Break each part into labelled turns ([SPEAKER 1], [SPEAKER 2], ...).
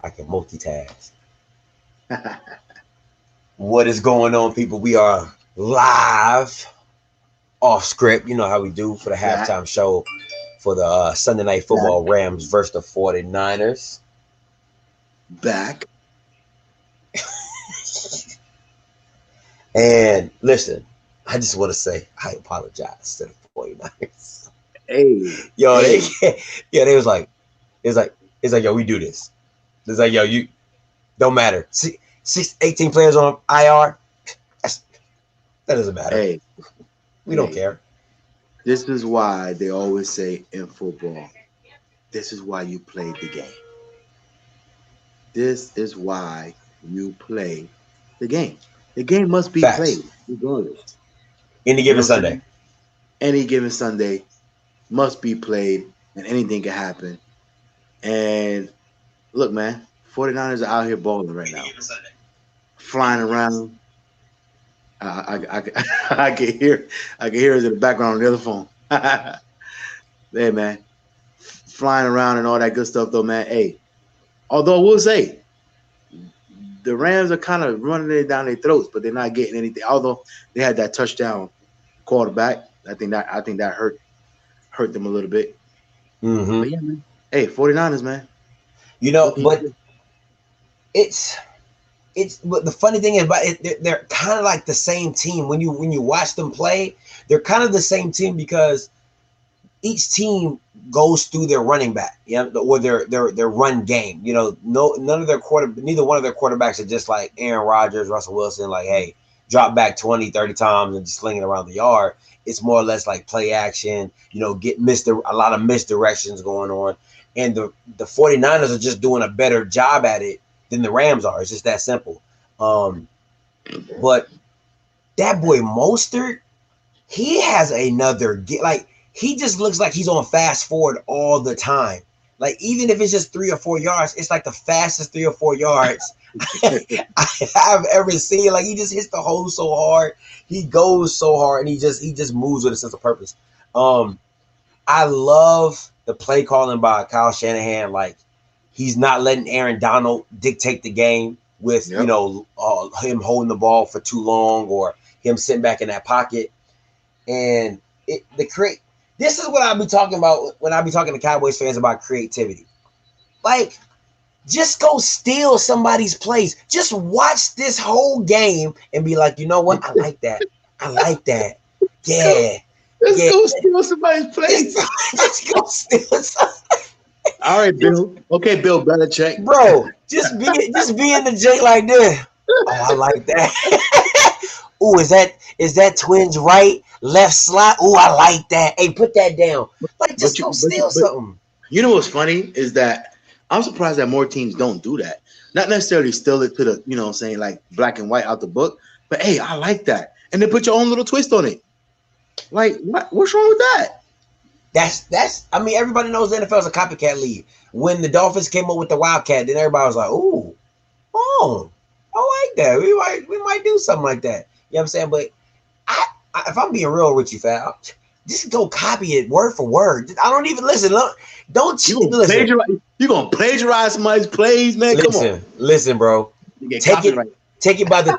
[SPEAKER 1] I can multitask. What is going on, people? We are live off script. You know how we do for the
[SPEAKER 2] Back,
[SPEAKER 1] halftime show for the Sunday Night
[SPEAKER 2] back,
[SPEAKER 1] Football Rams versus the 49ers.
[SPEAKER 2] back.
[SPEAKER 1] And listen, I just want to say I apologize to the 49ers.
[SPEAKER 2] Hey,
[SPEAKER 1] Yo, they
[SPEAKER 2] hey,
[SPEAKER 1] yeah, they was like, it's like, it's like, yo, we do this. It's like, yo, you don't matter. 18 players on IR. That's, that doesn't matter.
[SPEAKER 2] hey,
[SPEAKER 1] We don't
[SPEAKER 2] hey.
[SPEAKER 1] care.
[SPEAKER 2] This is why they always say in football, this is why you play the game. This is why you play the game. The game must be
[SPEAKER 1] Facts.
[SPEAKER 2] played, regardless.
[SPEAKER 1] Any
[SPEAKER 2] You
[SPEAKER 1] given
[SPEAKER 2] know what I'm
[SPEAKER 1] Sunday.
[SPEAKER 2] saying? Any given Sunday must be played, and anything can happen. And look, man, 49ers are out here balling right now, flying around. I can hear it in the background on the other phone. Hey man, flying around and all that good stuff though, man. Hey, although we'll say the Rams are kind of running it down their throats, but they're not getting anything. Although they had that touchdown quarterback, I think that hurt them a little bit.
[SPEAKER 1] Mm-hmm.
[SPEAKER 2] But yeah, man. Hey, 49ers, man.
[SPEAKER 1] You know,
[SPEAKER 2] What can you
[SPEAKER 1] but
[SPEAKER 2] do?
[SPEAKER 1] it's but the funny thing is, but they're kind of like the same team when you watch them play. They're kind of the same team because each team goes through their running back, or their run game. You know, none of neither one of their quarterbacks are just like Aaron Rodgers, Russell Wilson, like, hey, drop back 20, 30 times and just sling it around the yard. It's more or less like play action, get a lot of misdirections going on. And the 49ers are just doing a better job at it than the Rams are. It's just that simple. Um, but that boy Mostert, he has another like he just looks like he's on fast forward all the time. Like even if it's just 3 or 4 yards, it's like the fastest 3 or 4 yards I've ever seen. Like he just hits the hole so hard, he goes so hard, and he just moves with a sense of purpose. Um, I love the play calling by Kyle Shanahan. Like he's not letting Aaron Donald dictate the game with
[SPEAKER 2] Yep.
[SPEAKER 1] him holding the ball for too long or him sitting back in that pocket. And the create this is what I'll be talking about when I be talking to Cowboys fans about creativity. Like, just go steal somebody's place. Just watch this whole game and be like, you know what? I like that. I like that.
[SPEAKER 2] Let's go.
[SPEAKER 1] Yeah.
[SPEAKER 2] Let's
[SPEAKER 1] Yeah.
[SPEAKER 2] go steal somebody's place.
[SPEAKER 1] Just go steal some.
[SPEAKER 2] All right, Bill. Okay, Bill Belichick.
[SPEAKER 1] Bro, just be in the J like this. Oh, I like that. Ooh, is that twins right? Left slot? Ooh, I like that. Hey, put that down. Like,
[SPEAKER 2] But
[SPEAKER 1] just
[SPEAKER 2] you,
[SPEAKER 1] go
[SPEAKER 2] but you,
[SPEAKER 1] steal
[SPEAKER 2] but
[SPEAKER 1] something.
[SPEAKER 2] you know what's funny is that I'm surprised that more teams don't do that. Not necessarily steal it to the, you know what I'm saying, like black and white out the book, but hey, I like that. And then put your own little twist on it. Like, what's wrong with that?
[SPEAKER 1] That's. I mean, everybody knows the NFL is a copycat league. When the Dolphins came up with the Wildcat, then everybody was like, "Ooh, oh, I like that. We might do something like that." You know what I'm saying? But if I'm being real with you, fam, just go copy it word for word. I don't even listen. Look, don't
[SPEAKER 2] You gonna
[SPEAKER 1] listen.
[SPEAKER 2] plagiarize somebody's plays, man? Come on.
[SPEAKER 1] Listen, bro.
[SPEAKER 2] You get
[SPEAKER 1] Take it,
[SPEAKER 2] copyright.
[SPEAKER 1] take it by the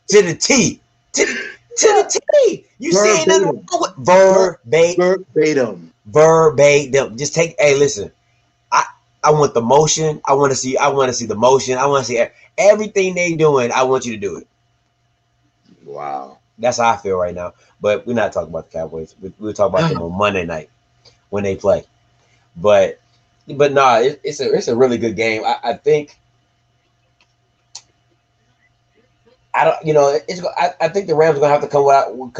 [SPEAKER 1] to the T, to the T. You see, ain't nothing
[SPEAKER 2] Verbatim.
[SPEAKER 1] wrong with
[SPEAKER 2] Verbatim.
[SPEAKER 1] verbatim. Just take. Hey, listen. I I want the motion. I want to see the motion. I want to see everything they doing. I want you to do it.
[SPEAKER 2] Wow.
[SPEAKER 1] That's how I feel right now. But we're not talking about the Cowboys. We'll talk about them on Monday night when they play. But nah, it's a really good game. I think I don't I think the Rams are gonna have to come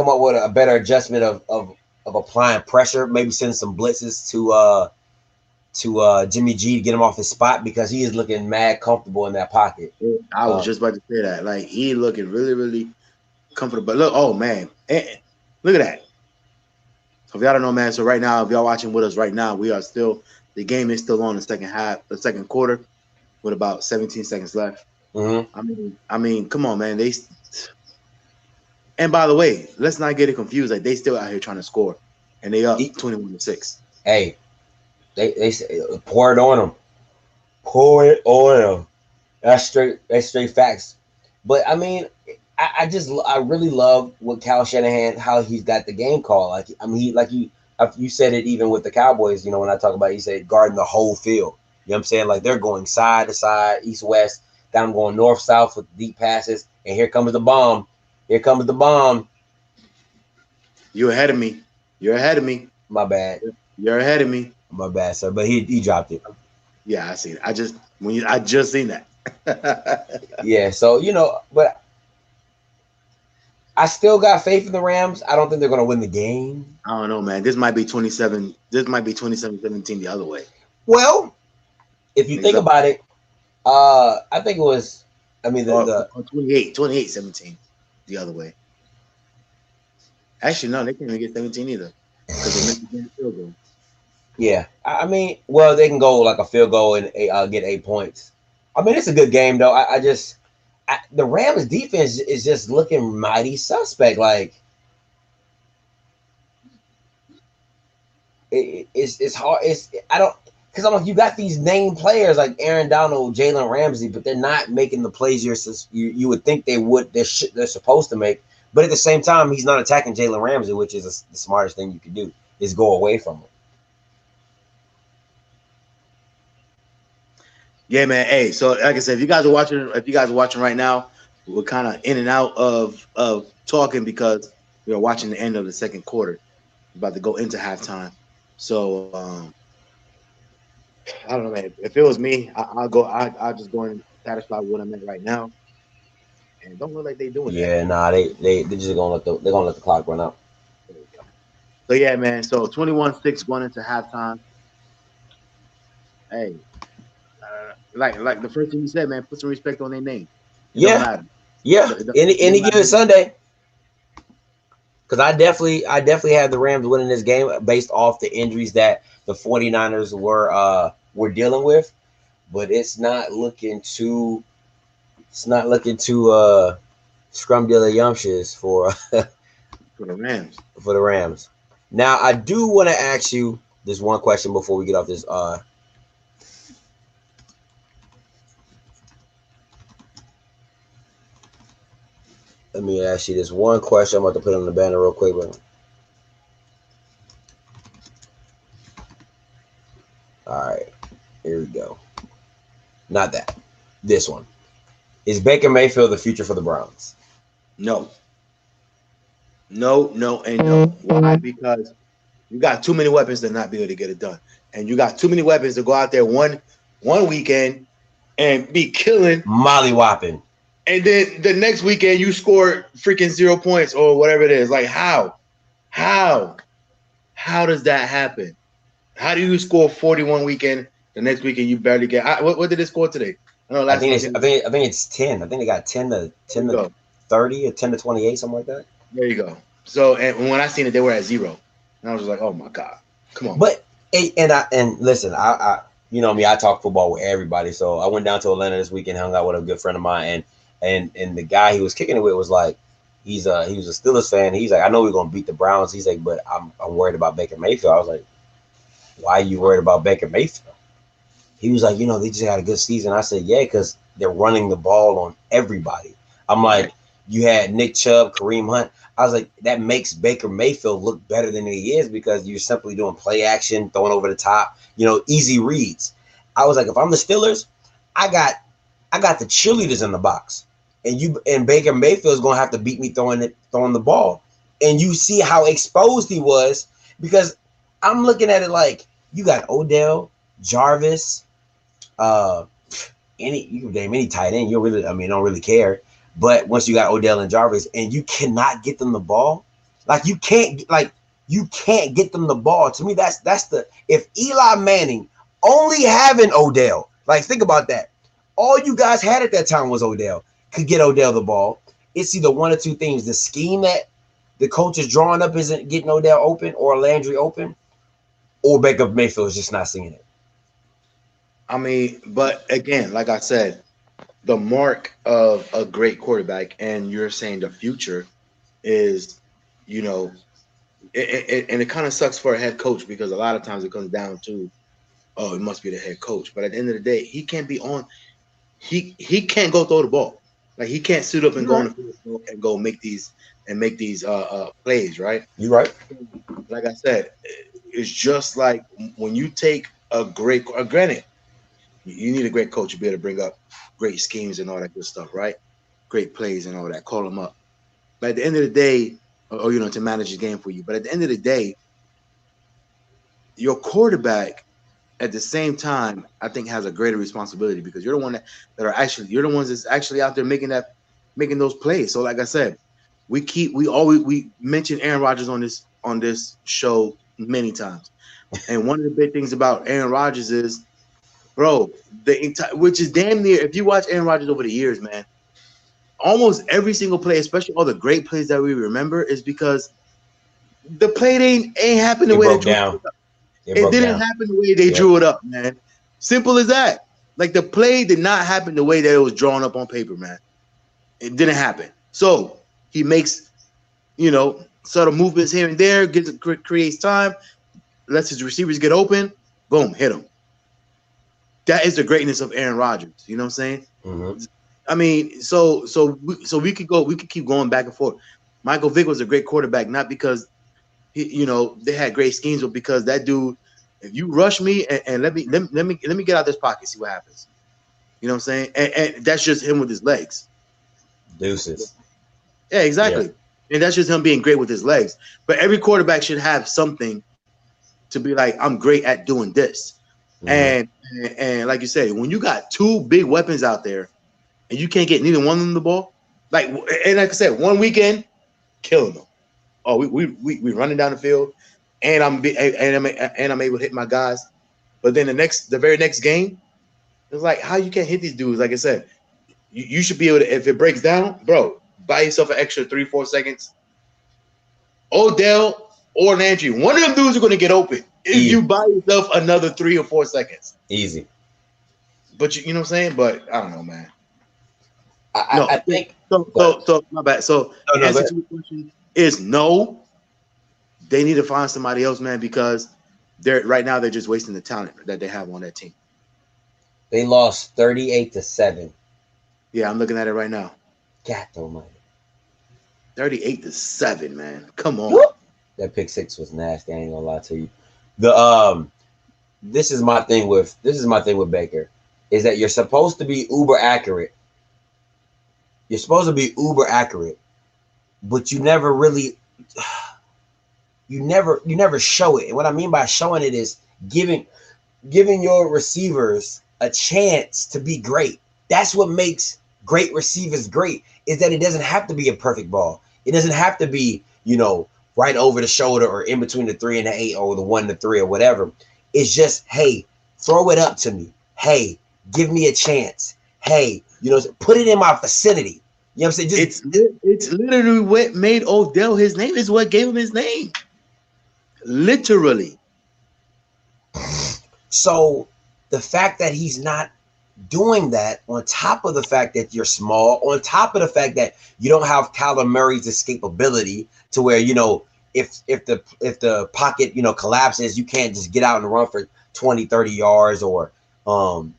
[SPEAKER 1] up with a better adjustment of applying pressure. Maybe send some blitzes to Jimmy G to get him off his spot because he is looking mad comfortable in that pocket.
[SPEAKER 2] I was
[SPEAKER 1] Uh,
[SPEAKER 2] just about to say that. Like he looking really, really comfortable. But look, oh man, look at that. So if y'all don't know, man. So right now, if y'all watching with us right now, we are still the game is still on the second half, the second quarter, with about 17 seconds left.
[SPEAKER 1] mhm.
[SPEAKER 2] I mean, come on, man. And by the way, let's not get it confused. Like they still out here trying to score, and they up
[SPEAKER 1] He-
[SPEAKER 2] 21-6.
[SPEAKER 1] Hey, they say, pour it on him. Pour it on him. That's straight. That's straight facts. But I mean, I really love what Cal Shanahan, how he's got the game call. Like I mean, you said it even with the Cowboys. You know, when I talk about, you said guarding the whole field. You know what I'm saying? Like they're going side to side, east west. Got them going north south with deep passes. And here comes the bomb. Here comes the bomb.
[SPEAKER 2] You're ahead of me. You're ahead of me.
[SPEAKER 1] My bad.
[SPEAKER 2] You're ahead of me.
[SPEAKER 1] My bad, sir. But he dropped it.
[SPEAKER 2] Yeah, I see it. I just seen that.
[SPEAKER 1] Yeah. So but I still got faith in the Rams. I don't think they're going to win the game.
[SPEAKER 2] I don't know, man. This might be 27. This might be 27-17 the other way.
[SPEAKER 1] Well, if you think about it, I think it was. I mean, the
[SPEAKER 2] 28-17 the other way. Actually, no, they can't even get 17 either because they missed the field goal.
[SPEAKER 1] Yeah, I mean, well, they can go like a field goal and get 8 points. I mean, it's a good game though. The Rams defense is just looking mighty suspect. Like it's hard. I don't, because I'm like, you got these name players like Aaron Donald, Jalen Ramsey, but they're not making the plays you would think they would. They're supposed to make. But at the same time, he's not attacking Jalen Ramsey, which is the smartest thing you could do, is go away from him.
[SPEAKER 2] Yeah, man. Hey, so like I said, if you guys are watching right now, we're kind of in and out of talking because we're watching the end of the second quarter. We're about to go into halftime. So I don't know, man. If it was me, I'll just go and satisfy what I'm at right now. And don't look like they doing that.
[SPEAKER 1] Yeah, nah, they're just gonna let the clock run out.
[SPEAKER 2] So yeah, man. So 21-6 going into halftime. Hey, like the first thing you said, man, put some respect on their name.
[SPEAKER 1] Yeah. Any given Sunday. Because I definitely have the Rams winning this game based off the injuries that the 49ers were dealing with, but it's not looking too scrumdiddlyumptious for
[SPEAKER 2] the Rams.
[SPEAKER 1] For the Rams. Now I do want to ask you this one question before we get off this. Let me ask you this one question. I'm about to put it on the banner real quick, but all right, here we go. Not that. This one. Is Baker Mayfield the future for the Browns?
[SPEAKER 2] No. No, and no. Why? Because you got too many weapons to not be able to get it done. And you got too many weapons to go out there one weekend and be killing.
[SPEAKER 1] Molly-whopping.
[SPEAKER 2] And then the next weekend you score freaking 0 points or whatever it is. Like how? How does that happen? How do you score 41 weekend? The next weekend you barely get. What did they score today?
[SPEAKER 1] I think it's 10. I think they got 10 to 30 or 10 to 28, something like that.
[SPEAKER 2] There you go. So and when I seen it, they were at 0, and I was just like, oh my god, come on.
[SPEAKER 1] But listen, I you know me, I talk football with everybody. So I went down to Atlanta this weekend, hung out with a good friend of mine, and the guy he was kicking it with was like, he was a Steelers fan. He's like, I know we're gonna beat the Browns. He's like, but I'm worried about Baker Mayfield. I was like, why are you worried about Baker Mayfield? He was like, they just had a good season. I said, yeah, because they're running the ball on everybody. I'm like, you had Nick Chubb, Kareem Hunt. I was like, that makes Baker Mayfield look better than he is because you're simply doing play action, throwing over the top, easy reads. I was like, if I'm the Steelers, I got the cheerleaders in the box, and Baker Mayfield's gonna have to beat me throwing the ball. And you see how exposed he was, because I'm looking at it like you got Odell, Jarvis, you can name any tight end. You don't really care. But once you got Odell and Jarvis and you cannot get them the ball, you can't get them the ball. To me, that's if Eli Manning only having Odell, think about that. All you guys had at that time was Odell. Could get Odell the ball. It's either one or two things. The scheme that the coach is drawing up isn't getting Odell open or Landry open, or Baker Mayfield is just not seeing it.
[SPEAKER 2] I mean, but again, like I said, the mark of a great quarterback, and you're saying the future is, and it kind of sucks for a head coach because a lot of times it comes down to oh, it must be the head coach. But at the end of the day, he can't be on. He can't go throw the ball. Like he can't suit up and
[SPEAKER 1] You're
[SPEAKER 2] go
[SPEAKER 1] right.
[SPEAKER 2] on the field and go make these plays, right?
[SPEAKER 1] You're right.
[SPEAKER 2] Like I said, it's just like when you take granted, you need a great coach to be able to bring up great schemes and all that good stuff, right? Great plays and all that. Call them up. But at the end of the day, or to manage the game for you. But at the end of the day, your quarterback at the same time, I think has a greater responsibility because you're the one you're the ones that's actually out there making those plays. So like I said, we mention Aaron Rodgers on this show many times. And one of the big things about Aaron Rodgers is, bro, which is damn near, if you watch Aaron Rodgers over the years, man, almost every single play, especially all the great plays that we remember, is because the play ain't happened the way they drew it up. It didn't happen the way they drew it up, man. Simple as that. Like the play did not happen the way that it was drawn up on paper, man. It didn't happen. So he makes, subtle movements here and there, creates time, lets his receivers get open, boom, hit him. That is the greatness of Aaron Rodgers. You know what I'm saying?
[SPEAKER 1] Mm-hmm.
[SPEAKER 2] I mean, so we could keep going back and forth. Michael Vick was a great quarterback, not because they had great schemes, but because that dude, if you rush me and let me get out this pocket, see what happens. You know what I'm saying? And that's just him with his legs.
[SPEAKER 1] Deuces.
[SPEAKER 2] Yeah, exactly. Yeah. And that's just him being great with his legs. But every quarterback should have something to be like, I'm great at doing this. Mm-hmm. And like you said, when you got two big weapons out there and you can't get neither one of them the ball, like I said, one weekend, killing them. Oh, we running down the field, and I'm able to hit my guys. But then the very next game, it's like, how you can't hit these dudes? Like I said, you should be able to, if it breaks down, bro, buy yourself an extra 3-4 seconds. Odell or Landry, one of them dudes are going to get open if you buy yourself another 3 or 4 seconds.
[SPEAKER 1] Easy.
[SPEAKER 2] But you know what I'm saying? But I don't know, man.
[SPEAKER 1] I think
[SPEAKER 2] so. My bad. So the answer to your question is no. They need to find somebody else, man, because they're just wasting the talent that they have on that team.
[SPEAKER 1] They lost 38-7.
[SPEAKER 2] Yeah, I'm looking at it right now.
[SPEAKER 1] God almighty.
[SPEAKER 2] 38-7, man. Come on.
[SPEAKER 1] Whoop. That pick six was nasty. I ain't gonna lie to you. This is my thing with Baker, is that you're supposed to be uber accurate. You're supposed to be uber accurate, but you never really, you never show it. And what I mean by showing it is giving your receivers a chance to be great. That's what makes great receivers great, is that it doesn't have to be a perfect ball. It doesn't have to be, right over the shoulder or in between the 3 and the 8 or the 1 and the 3 or whatever. It's just, hey, throw it up to me. Hey, give me a chance. Hey, put it in my vicinity. You know what I'm saying?
[SPEAKER 2] It's literally what made Odell his name. Is what gave him his name. Literally.
[SPEAKER 1] So the fact that he's not doing that, on top of the fact that you're small, on top of the fact that you don't have Kyler Murray's escapability to where, if the pocket, collapses, you can't just get out and run for 20, 30 yards or, go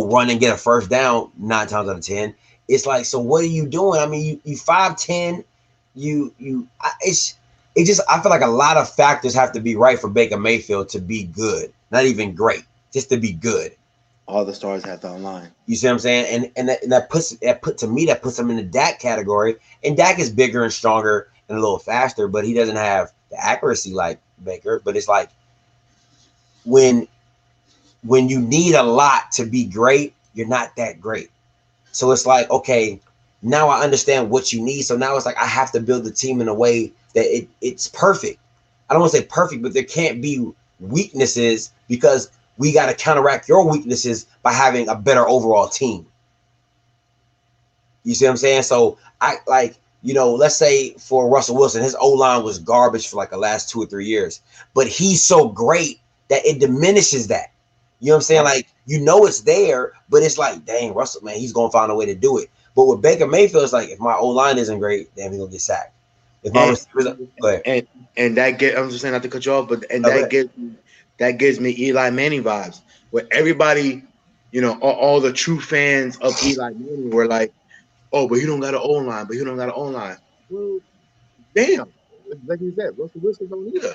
[SPEAKER 1] run and get a first down 9 times out of 10. It's like, so what are you doing? I mean, you 5'10", I feel like a lot of factors have to be right for Baker Mayfield to be good, not even great, just to be good.
[SPEAKER 2] All the stars have to align.
[SPEAKER 1] You see what I'm saying? And that puts him in the Dak category. And Dak is bigger and stronger and a little faster, but he doesn't have the accuracy like Baker. But it's like when you need a lot to be great, you're not that great. So it's like, okay, now I understand what you need. So now it's like I have to build the team in a way that it's perfect. I don't want to say perfect, but there can't be weaknesses because we got to counteract your weaknesses by having a better overall team. You see what I'm saying? So let's say for Russell Wilson, his O-line was garbage for like the last 2 or 3 years, but he's so great that it diminishes that. You know what I'm saying? Like, it's there, but it's like, dang, Russell, man, he's going to find a way to do it. But with Baker Mayfield, it's like, if my O-line isn't great, then he's going to get sacked. If my receivers, go ahead.
[SPEAKER 2] And that I'm just saying, not to cut you off, but that gives that gives me Eli Manning vibes, where everybody, you know, all the true fans of Eli Manning were like, "Oh, but he don't got an O-line, but he don't got an O-line." Well, damn, like you said, Russell Wilson don't either.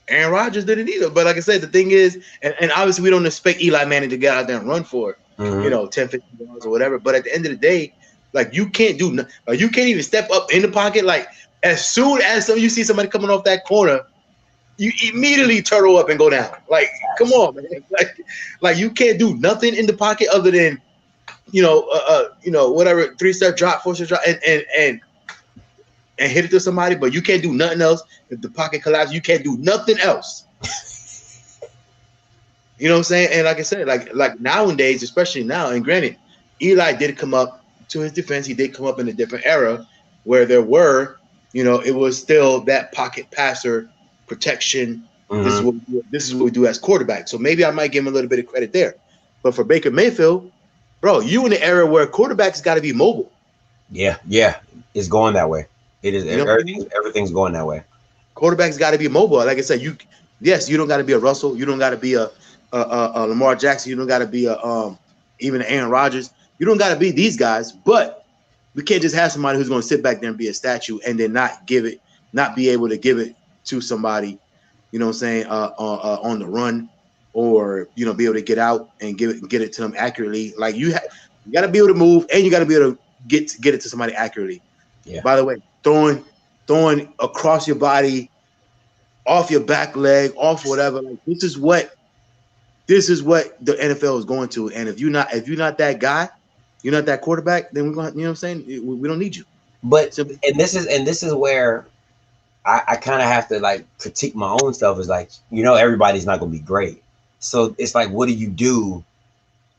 [SPEAKER 2] Aaron Rodgers didn't either. But like I said, the thing is, and obviously we don't expect Eli Manning to get out there and run for it, you know, 10, 15 yards or whatever. But at the end of the day, like you can't do, you can't even step up in the pocket. Like as soon as you see somebody coming off that corner, you immediately turtle up and go down. Like, come on, man. Like you can't do nothing in the pocket other than, you know, whatever 3-step drop, 4-step drop, and hit it to somebody, but you can't do nothing else. If the pocket collapses, you can't do nothing else. You know what I'm saying? And like I said, like nowadays, especially now, and granted, Eli did come up to his defense. He did come up in a different era where there were, you know, it was still that pocket passer protection. This is what we do as quarterback. So maybe I might give him a little bit of credit there. But for Baker Mayfield, bro, you in the era where quarterbacks got to be mobile.
[SPEAKER 1] Yeah, it's going that way. It is. You know everything's going that way.
[SPEAKER 2] Quarterbacks got to be mobile. Like I said, you don't got to be a Russell. You don't got to be a Lamar Jackson. You don't got to be even Aaron Rodgers. You don't got to be these guys. But we can't just have somebody who's going to sit back there and be a statue and then not be able to give it to somebody. You know what I'm saying? On the run, or you know, be able to get out and get it to them accurately. Like you got to be able to move, and you got to be able to get it to somebody accurately.
[SPEAKER 1] Yeah.
[SPEAKER 2] By the way, throwing across your body, off your back leg, off whatever. Like this is what the NFL is going to. And if you're not that guy, you're not that quarterback, then we're going. You know what I'm saying? We don't need you.
[SPEAKER 1] But and this is where I kind of have to like critique my own stuff. Is like, you know, everybody's not going to be great. So it's like, what do you do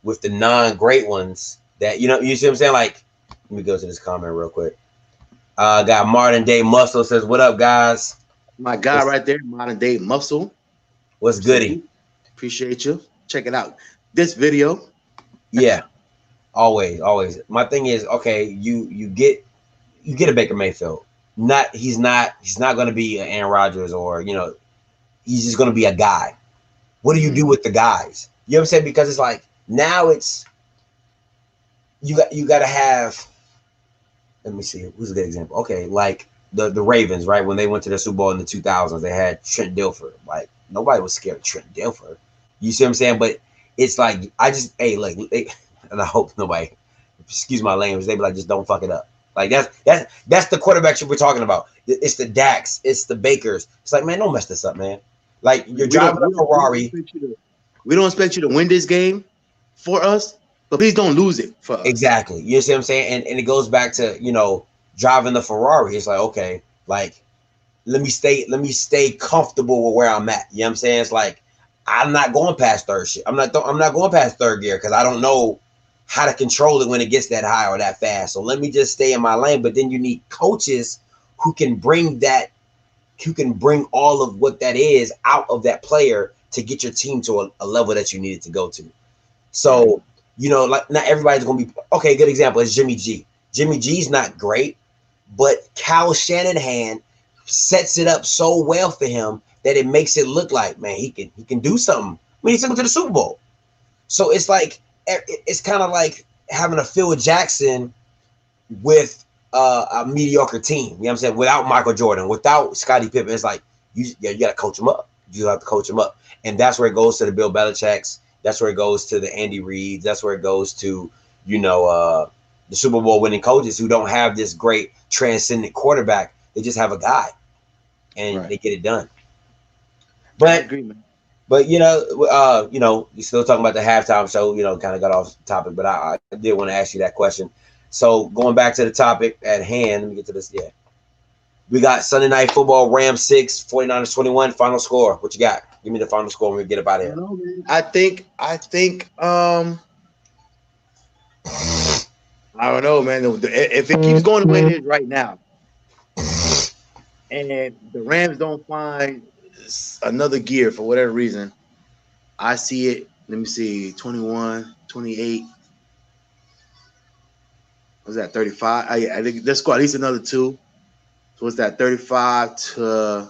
[SPEAKER 1] with the non-great ones that, you know, you see what I'm saying? Like, let me go to this comment real quick. Got Modern Day Muscle says, "What up, guys?"
[SPEAKER 2] My guy right there, Modern Day Muscle.
[SPEAKER 1] What's goody?
[SPEAKER 2] Appreciate you. Check it out. This video.
[SPEAKER 1] Yeah, always. My thing is, okay, you get a Baker Mayfield. He's not going to be an Aaron Rodgers, or you know, he's just going to be a guy. What do you do with the guys? You know what I'm saying? Because it's like now it's you got to have. Let me see. Who's a good example? Okay, like the Ravens, right? When they went to the Super Bowl in the 2000s, they had Trent Dilfer. Like nobody was scared of Trent Dilfer. You see what I'm saying? But it's like and I hope nobody, excuse my language, they be like, just don't fuck it up. Like that's the quarterbacks we're talking about. It's the Daks, it's the Bakers. It's like, man, don't mess this up, man. Like you're driving a Ferrari.
[SPEAKER 2] We don't expect you to win this game for us, but please don't lose it for us.
[SPEAKER 1] Exactly. You see what I'm saying? And it goes back to, you know, driving the Ferrari. It's like, okay, like let me stay comfortable with where I'm at. You know what I'm saying? It's like I'm not going past third shit. I'm not going past third gear because I don't know how to control it when it gets that high or that fast. So let me just stay in my lane. But then you need coaches who can bring all of what that is out of that player to get your team to a level that you needed to go to. So, you know, like not everybody's going to be okay. Good example is Jimmy G. Jimmy G's not great, but Kyle Shanahan sets it up so well for him that it makes it look like, man, he can do something. I mean, he took him to the Super Bowl. So it's like, it's kind of like having a Phil Jackson with a mediocre team. You know what I'm saying? Without Michael Jordan, without Scottie Pippen. It's like, you got to coach him up. You have to coach him up. And that's where it goes to the Bill Belichick's. That's where it goes to the Andy Reid's. That's where it goes to, you know, the Super Bowl winning coaches who don't have this great transcendent quarterback. They just have a guy and they get it done. But I agree, man. But you know, you're still talking about the halftime show, you know, kind of got off topic, but I did want to ask you that question. So going back to the topic at hand, let me get to this. Yeah. We got Sunday Night Football, Rams 6, 49ers 21, final score. What you got? Give me the final score when we get up out of here.
[SPEAKER 2] I think I don't know, man. If it keeps going the way it is right now, and the Rams don't find another gear for whatever reason, I see it. Let me see, 21, 28. What's that, 35? I think let's go at least another 2. So what's that, 35 to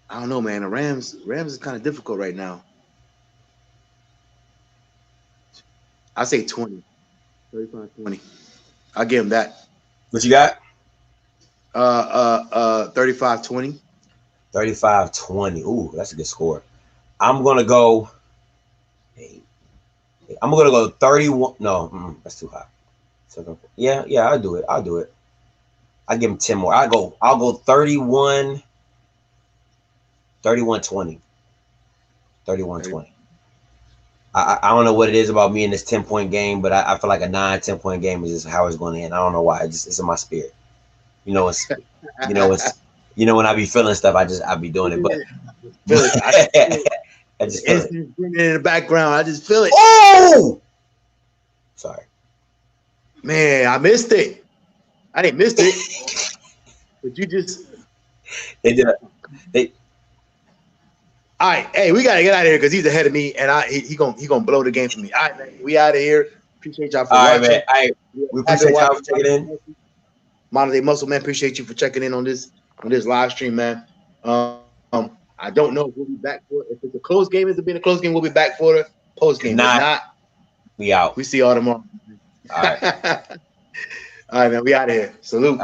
[SPEAKER 2] I don't know, man. The Rams is kind of difficult right now. I say 20. 35-20. I'll give him that.
[SPEAKER 1] What you got?
[SPEAKER 2] 35-20.
[SPEAKER 1] 35-20. Ooh, that's a good score. I'm gonna go. I'm gonna go 31. No, that's too high. Yeah, I'll do it. I give him 10 more. I'll go 31. 31-20. 31-20. I don't know what it is about me in this 10-point game, but I feel like a 9-10 point game is just how it's going to end. I don't know why. It's in my spirit. You know, it's when I be feeling stuff, I be doing it. But I just feel it
[SPEAKER 2] in the background. I just feel it.
[SPEAKER 1] Oh, sorry,
[SPEAKER 2] man. I missed it. I didn't miss it. But you just
[SPEAKER 1] they did.
[SPEAKER 2] All right, hey, we gotta get out of here because he's ahead of me, and he gonna blow the game for me. All right, man, we out of here. Appreciate y'all for watching.
[SPEAKER 1] Man. We appreciate y'all for checking in.
[SPEAKER 2] Modern Day Muscle, man. Appreciate you for checking in on this live stream, man. I don't know if we'll be back for it. If it's a close game, it's been a close game. We'll be back for the post game. Not,
[SPEAKER 1] we out.
[SPEAKER 2] We see y'all tomorrow.
[SPEAKER 1] All right,
[SPEAKER 2] all right, man. We out of here. Salute.